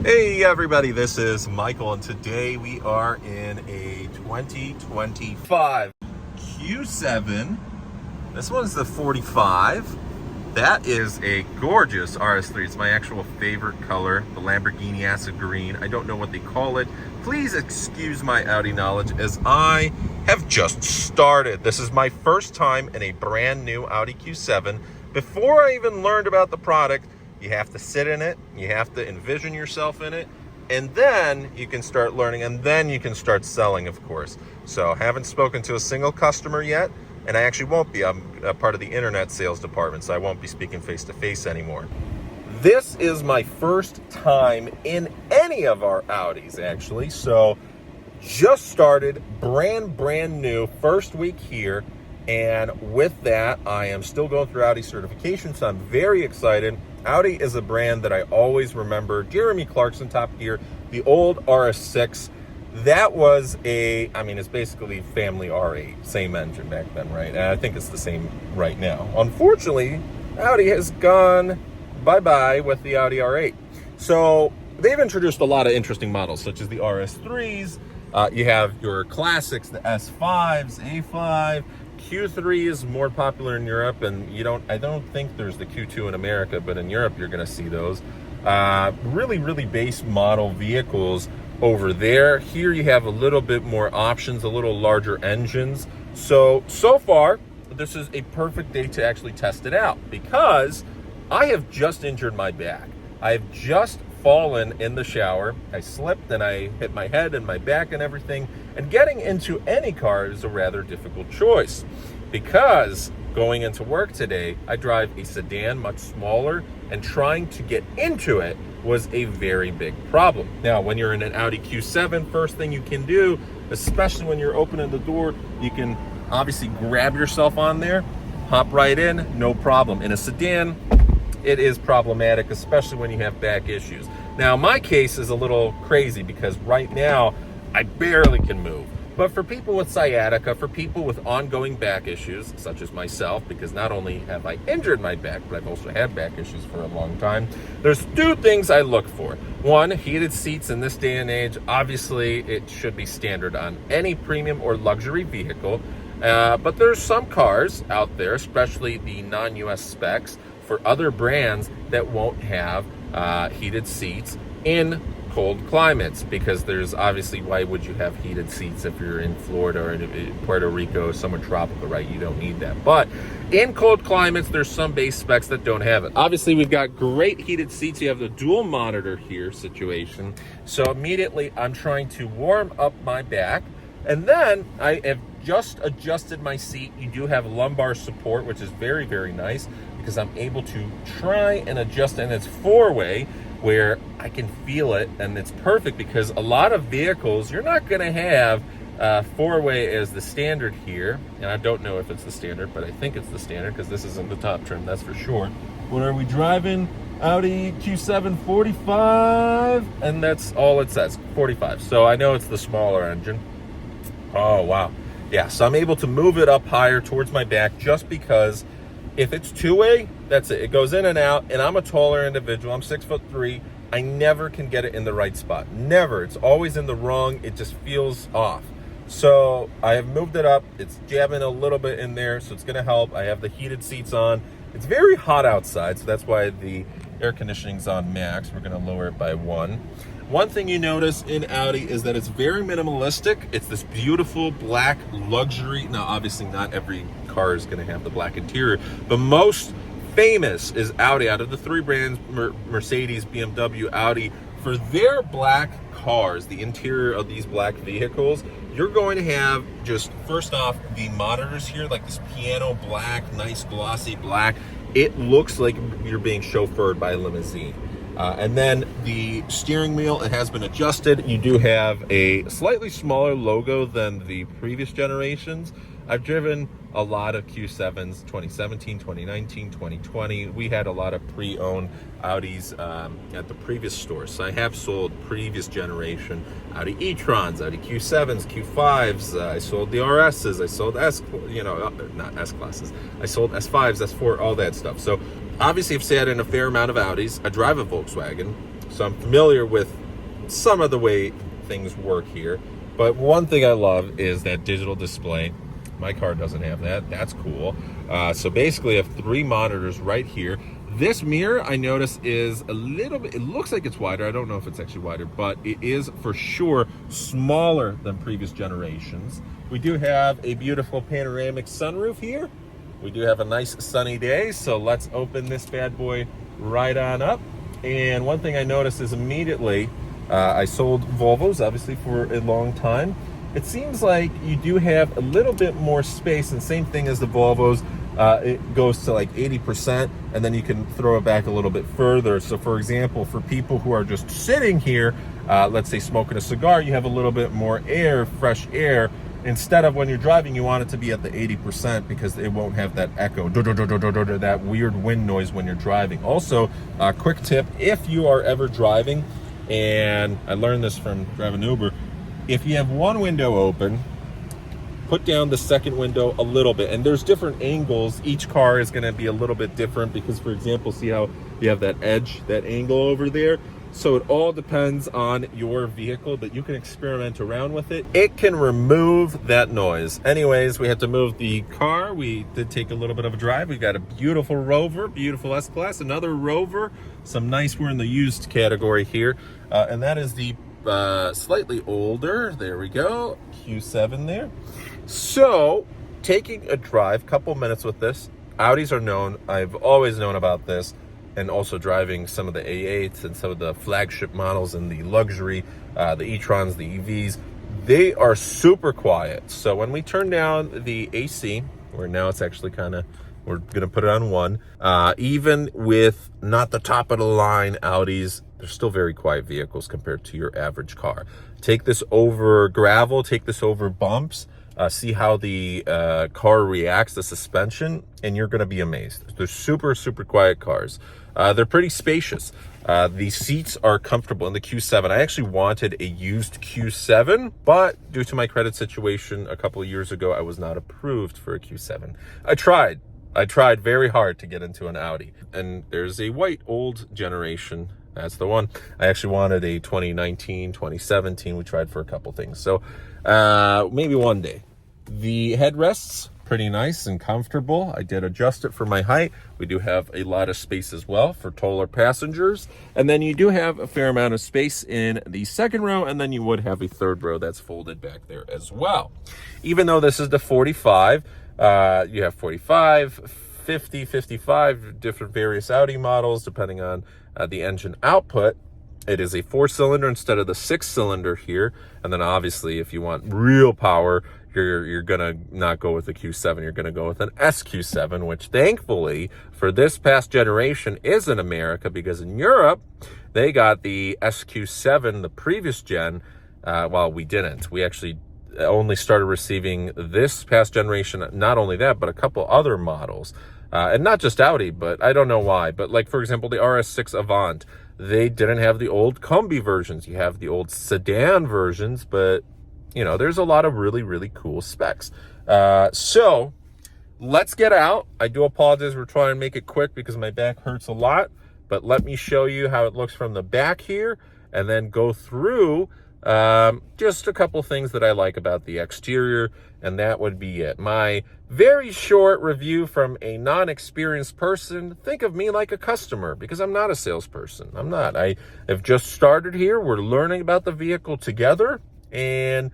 Hey everybody, this is Michael, and today we are in a 2025 Q7. This one's the 45. That is a gorgeous RS3. It's my actual favorite color, the Lamborghini acid green. I don't know what they call it. Please excuse my Audi knowledge as I have just started. This is my first time in a brand new Audi Q7. Before I even learned about the product, you have to sit in it, you have to envision yourself in it, and then you can start learning, and then you can start selling, of course. So haven't spoken to a single customer yet, and I actually won't be. I'm a part of the internet sales department, so I won't be speaking face-to-face anymore. This is my first time in any of our Audis, actually. So just started, brand new, first week here. And with that, I am still going through Audi certification, so I'm very excited. Audi is a brand that I always remember. Jeremy Clarkson, Top Gear, the old RS6. That was it's basically family R8, same engine back then, right? And I think it's the same right now. Unfortunately, Audi has gone bye-bye with the Audi R8. So they've introduced a lot of interesting models, such as the RS3s. You have your classics, the S5s, A5. Q3 is more popular in Europe, and I don't think there's the Q2 in America, but in Europe you're going to see those. Really base model vehicles over there. Here you have a little bit more options, a little larger engines. So far, this is a perfect day to actually test it out, because I have just injured my back. I've just fallen in the shower. I slipped and I hit my head and my back and everything. And getting into any car is a rather difficult choice, because going into work today, I drive a sedan, much smaller, and trying to get into it was a very big problem. Now, when you're in an Audi Q7, first thing you can do, especially when you're opening the door, you can obviously grab yourself on there, hop right in, no problem. In a sedan, it is problematic, especially when you have back issues. Now, my case is a little crazy because right now I barely can move. But for people with sciatica, for people with ongoing back issues, such as myself, because not only have I injured my back, but I've also had back issues for a long time, there's two things I look for. One, heated seats in this day and age. Obviously, it should be standard on any premium or luxury vehicle. But there's some cars out there, especially the non-US specs, for other brands that won't have heated seats in cold climates, because there's obviously, why would you have heated seats if you're in Florida or in Puerto Rico, somewhere tropical, right? You don't need that. But in cold climates, there's some base specs that don't have it. Obviously, we've got great heated seats. You have the dual monitor here situation. So immediately I'm trying to warm up my back, and then I have just adjusted my seat. You do have lumbar support, which is very nice, because I'm able to try and adjust, and it's four-way where I can feel it, and it's perfect because a lot of vehicles, you're not going to have four-way as the standard here, and I don't know if it's the standard, but I think it's the standard because this isn't the top trim, that's for sure. What are we driving? Audi Q7 45, and that's all it says, 45. So I know it's the smaller engine. Oh, wow. Yeah, so I'm able to move it up higher towards my back, just because if it's two-way, that's it. It goes in and out, and I'm a taller individual. I'm 6'3". I never can get it in the right spot. Never. It's always in the wrong. It just feels off. So I have moved it up. It's jabbing a little bit in there, so it's going to help. I have the heated seats on. It's very hot outside, so that's why the air conditioning's on max. We're going to lower it by 1. One thing you notice in Audi is that it's very minimalistic. It's this beautiful black luxury. Now, obviously, not every car is going to have the black interior, but most famous is Audi. Out of the three brands, Mercedes, BMW, Audi, for their black cars, the interior of these black vehicles, you're going to have, just first off, the monitors here, like this piano black, nice glossy black. It looks like you're being chauffeured by a limousine. And then the steering wheel, it has been adjusted. You do have a slightly smaller logo than the previous generations. I've driven a lot of Q7s, 2017, 2019, 2020. We had a lot of pre-owned Audis at the previous stores. So I have sold previous generation Audi e-trons, Audi Q7s, Q5s. I sold the RSs. I sold not S classes. I sold S5s, S4, all that stuff. So obviously I've sat in a fair amount of Audis. I drive a Volkswagen. So I'm familiar with some of the way things work here. But one thing I love is that digital display. My car doesn't have that. That's cool. So basically I have 3 monitors right here. This mirror, I notice, is a little bit, it looks like it's wider. I don't know if it's actually wider, but it is for sure smaller than previous generations. We do have a beautiful panoramic sunroof here. We do have a nice sunny day, so let's open this bad boy right on up. And one thing I noticed is immediately, I sold Volvos, obviously, for a long time. It seems like you do have a little bit more space, and same thing as the Volvos. It goes to like 80%, and then you can throw it back a little bit further. So for example, for people who are just sitting here, let's say smoking a cigar, you have a little bit more air, fresh air. Instead of when you're driving, you want it to be at the 80% because it won't have that echo, that weird wind noise when you're driving. Also, quick tip, if you are ever driving, and I learned this from driving Uber, if you have one window open, put down the second window a little bit, and there's different angles. Each car is going to be a little bit different because, for example, see how you have that edge, that angle over there? So it all depends on your vehicle, but you can experiment around with it. It can remove that noise. Anyways, we had to move the car. We did take a little bit of a drive. We got a beautiful Rover, beautiful S-Class, another Rover, some nice, we're in the used category here, and that is the slightly older, there we go, Q7 there. So, taking a drive, couple minutes with this. Audis are known, I've always known about this, and also driving some of the A8s and some of the flagship models and the luxury, the e-trons, the EVs, they are super quiet. So when we turn down the AC, where now it's actually kind of, we're gonna put it on 1, even with not the top of the line Audis, they're still very quiet vehicles compared to your average car. Take this over gravel, take this over bumps, see how the car reacts, the suspension, and you're gonna be amazed. They're super, super quiet cars. They're pretty spacious. The seats are comfortable in the Q7. I actually wanted a used Q7, but due to my credit situation a couple of years ago, I was not approved for a Q7. I tried very hard to get into an Audi. And there's a white old generation. That's the one. I actually wanted a 2019, 2017. We tried for a couple things. So maybe one day. The headrests, pretty nice and comfortable. I did adjust it for my height. We do have a lot of space as well for taller passengers. And then you do have a fair amount of space in the second row, and then you would have a third row that's folded back there as well. Even though this is the 45, you have 45, 50, 55, different various Audi models depending on the engine output. It is a 4-cylinder instead of the 6-cylinder here. And then obviously if you want real power, you're gonna not go with the Q7, you're gonna go with an SQ7, which thankfully for this past generation is in America, because in Europe, they got the SQ7, the previous gen. Well, we didn't. We actually only started receiving this past generation, not only that, but a couple other models. And not just Audi, but I don't know why. But like, for example, the RS6 Avant, they didn't have the old Combi versions. You have the old sedan versions, but you know, there's a lot of really, really cool specs. So let's get out. I do apologize. We're trying to make it quick because my back hurts a lot, but let me show you how it looks from the back here and then go through just a couple things that I like about the exterior, and that would be it. My very short review from a non-experienced person. Think of me like a customer, because I'm not a salesperson. I'm not. I have just started here. We're learning about the vehicle together, and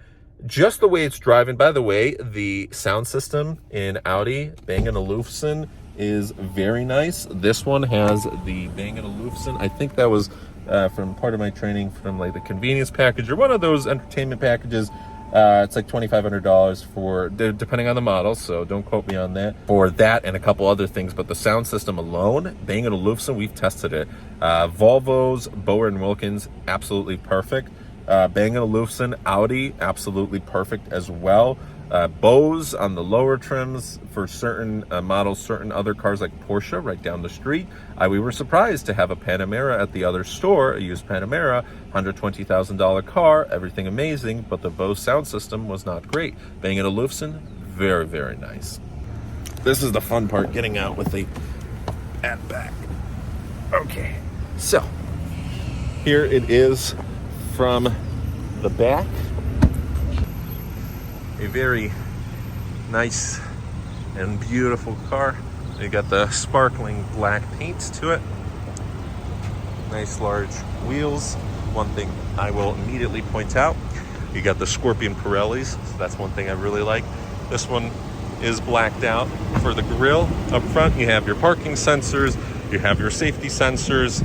just the way it's driving. By the way, the sound system in Audi, Bang Olufsen, is very nice. This one has the Bang Olufsen. I think that was from part of my training from like the convenience package or one of those entertainment packages. It's like $2,500 for, depending on the model, so don't quote me on that, for that and a couple other things. But the sound system alone, Bang Olufsen, we've tested it. Volvo's, Bower & Wilkins, absolutely perfect. Bang & Olufsen, Audi, absolutely perfect as well. Bose on the lower trims for certain models, certain other cars like Porsche right down the street. We were surprised to have a Panamera at the other store, a used Panamera, $120,000 car, everything amazing, but the Bose sound system was not great. Bang & Olufsen, very, very nice. This is the fun part, getting out with the at back. Okay, so Here it is from the back. A very nice and beautiful car. You got the sparkling black paints to it. Nice large wheels. One thing I will immediately point out, you got the Scorpion Pirellis. So that's one thing I really like. This one is blacked out for the grille. Up front, you have your parking sensors, you have your safety sensors,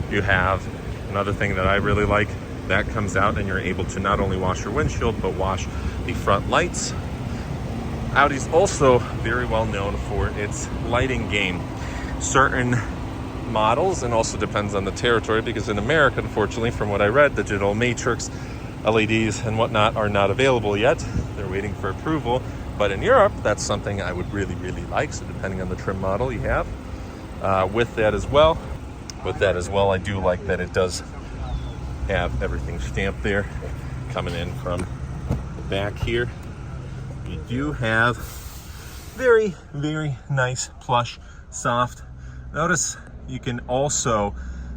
you have another thing that I really like, that comes out and you're able to not only wash your windshield, but wash the front lights. Audi's also very well known for its lighting game. Certain models, and also depends on the territory, because in America, unfortunately, from what I read, digital matrix LEDs and whatnot are not available yet. They're waiting for approval. But in Europe, that's something I would really, really like. So depending on the trim model you have. With that as well, I do like that it does have everything stamped there. Coming in from the back here, you do have very, very nice, plush, soft. Notice you can also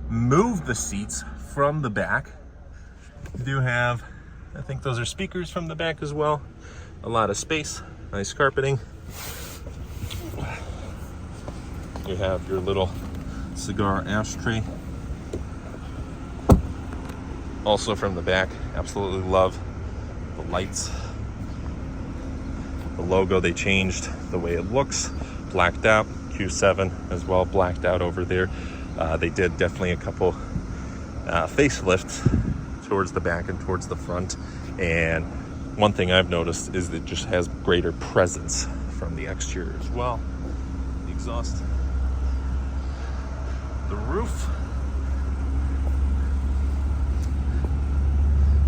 move the seats from the back. You do have, I think those are speakers from the back as well. A lot of space, nice carpeting. You have your little cigar ashtray. Also from the back, absolutely love the lights. The logo, they changed the way it looks, blacked out. Q7 as well, blacked out over there. They did definitely a couple facelifts towards the back and towards the front. And one thing I've noticed is it just has greater presence from the exterior as well. The exhaust, the roof,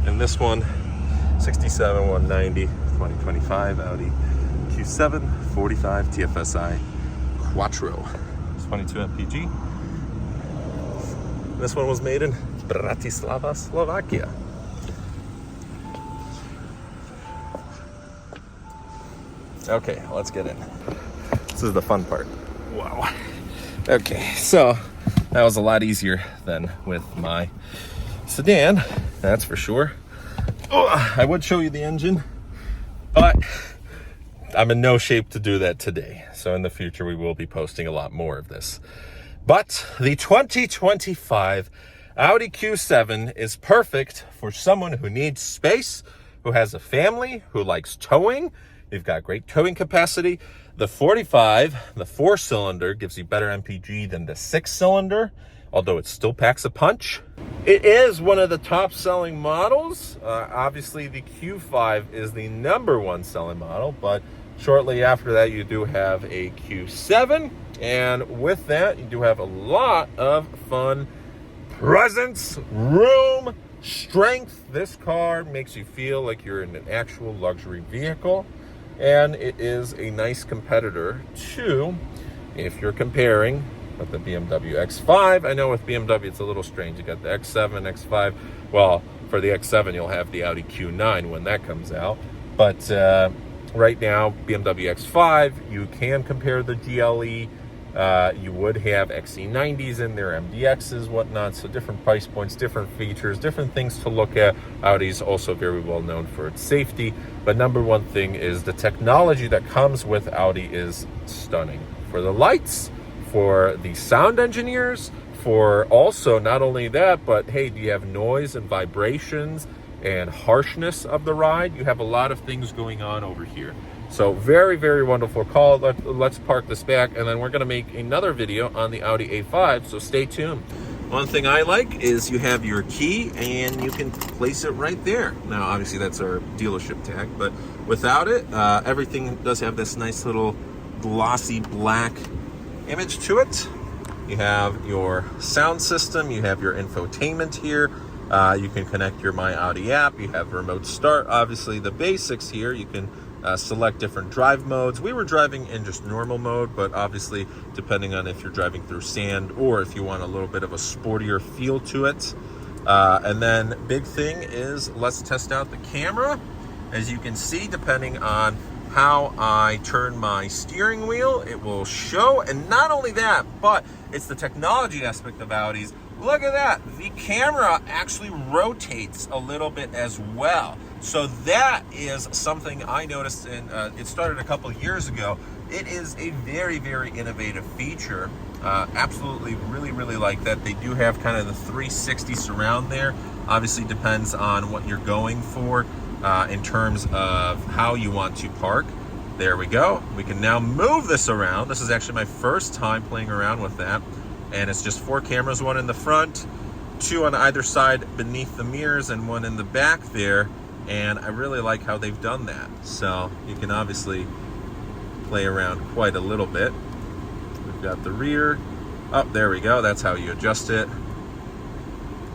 and this one, 67 190 2025 Audi Q7 45 TFSI Quattro. It's 22 mpg. This one was made in Bratislava, Slovakia. Okay, let's get in. This is the fun part. Wow. Okay, so that was a lot easier than with my sedan, that's for sure. Oh, I would show you the engine, but I'm in no shape to do that today. So in the future, we will be posting a lot more of this. But the 2025 Audi Q7 is perfect for someone who needs space, who has a family, who likes towing. You've got great towing capacity. The 45, the 4-cylinder, gives you better MPG than the 6-cylinder, although it still packs a punch. It is one of the top selling models. Obviously, the Q5 is the #1 selling model, but shortly after that, you do have a Q7. And with that, you do have a lot of fun, presence, room, strength. This car makes you feel like you're in an actual luxury vehicle. And it is a nice competitor to, if you're comparing with the BMW X5. I know with BMW it's a little strange. You got the X7, X5. Well, for the X7 you'll have the Audi Q9 when that comes out. But right now, BMW X5, you can compare the GLE. You would have XC90s in there, MDXs, whatnot. So different price points, different features, different things to look at. Audi's also very well known for its safety. But #1 thing is the technology that comes with Audi is stunning. For the lights, for the sound engineers, for also not only that, but hey, do you have noise and vibrations and harshness of the ride? You have a lot of things going on over here. So very, very wonderful call. Let's park this back, and then we're going to make another video on the Audi A5, so stay tuned. One thing I like is you have your key, and you can place it right there. Now, obviously, that's our dealership tag, but without it, everything does have this nice little glossy black image to it. You have your sound system, you have your infotainment here. You can connect your My Audi app, you have remote start, obviously the basics here. You can select different drive modes. We were driving in just normal mode, but obviously depending on if you're driving through sand or if you want a little bit of a sportier feel to it. And then big thing is, let's test out the camera. As you can see, depending on how I turn my steering wheel, it will show. And not only that, but it's the technology aspect of Audi's look at that. The camera actually rotates a little bit as well. So that is something I noticed, and it started a couple years ago. It is a very, very innovative feature. Absolutely, really like that. They do have kind of the 360 surround there. Obviously depends on what you're going for in terms of how you want to park. There we go. We can now move this around. This is actually my first time playing around with that. And it's just 4 cameras, 1 in the front, 2 on either side beneath the mirrors, and 1 in the back there. And I really like how they've done that. So you can obviously play around quite a little bit. We've got the rear. Oh, there we go. That's how you adjust it.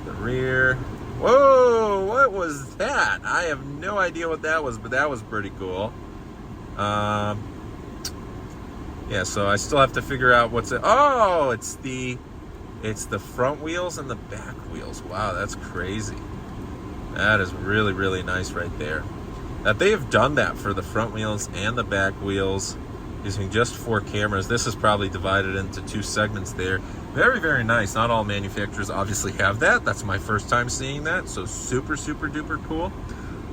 The rear. Whoa, what was that? I have no idea what that was, but that was pretty cool. Yeah, so I still have to figure out what's it. Oh, it's the front wheels and the back wheels. Wow, that's crazy. That is really nice right there. That they have done that for the front wheels and the back wheels using just 4 cameras. This is probably divided into 2 segments there. Very nice. Not all manufacturers obviously have that. That's my first time seeing that, so super duper cool.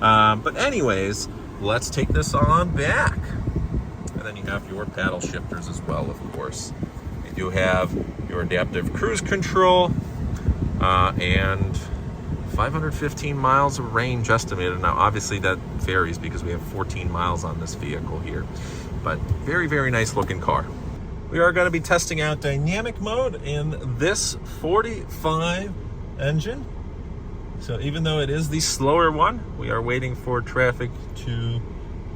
But anyways, let's take this on back. And then you have your paddle shifters as well, of course. You do have your adaptive cruise control and 515 miles of range estimated. Now, obviously that varies because we have 14 miles on this vehicle here, but very nice looking car. We are going to be testing out dynamic mode in this 45 engine. So even though it is the slower one, we are waiting for traffic to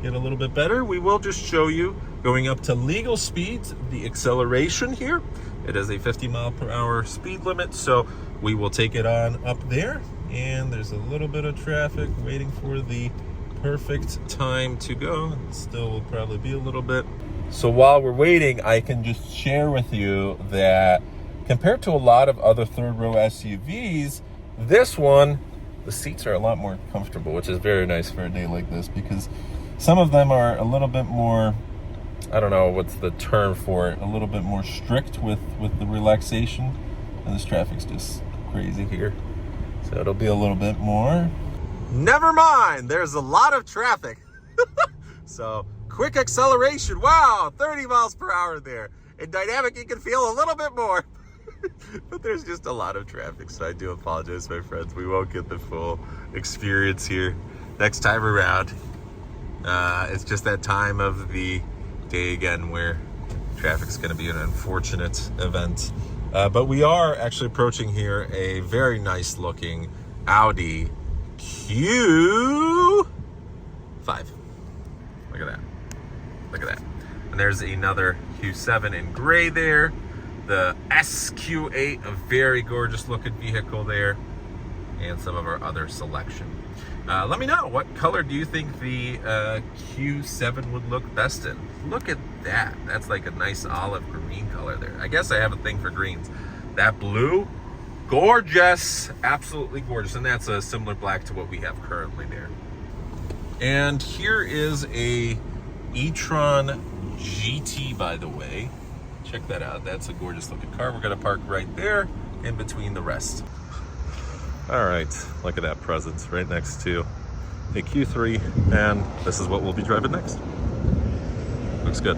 get a little bit better. We will just show you going up to legal speeds, the acceleration here. It is a 50 mile per hour speed limit, so we will take it on up there. And there's a little bit of traffic waiting for the perfect time to go. It still will probably be a little bit. So while we're waiting, I can just share with you that compared to a lot of other third row SUVs, this one, the seats are a lot more comfortable, which is very nice for a day like this, because some of them are a little bit more, I don't know what's the term for it, a little bit more strict with the relaxation. And this traffic's just crazy here. So it'll be a little bit more. Never mind, there's a lot of traffic. So quick acceleration, wow, 30 miles per hour there. In dynamic, you can feel a little bit more. But there's just a lot of traffic, so I do apologize, my friends. We won't get the full experience here next time around. It's just that time of the day again where traffic's going to be an unfortunate event. But we are actually approaching here a very nice looking Audi Q7. Look at that. Look at that. And there's another Q7 in gray there. The SQ8, a very gorgeous looking vehicle there. And some of our other selection. Let me know, what color do you think the Q7 would look best in? Look at that. That's like a nice olive green color there. I guess I have a thing for greens. That blue, gorgeous, absolutely gorgeous. And that's a similar black to what we have currently there. And here is a e-tron GT, by the way. Check that out. That's a gorgeous looking car. We're going to park right there in between the rest. All right, look at that presence right next to a Q3, and this is what we'll be driving next. Looks good.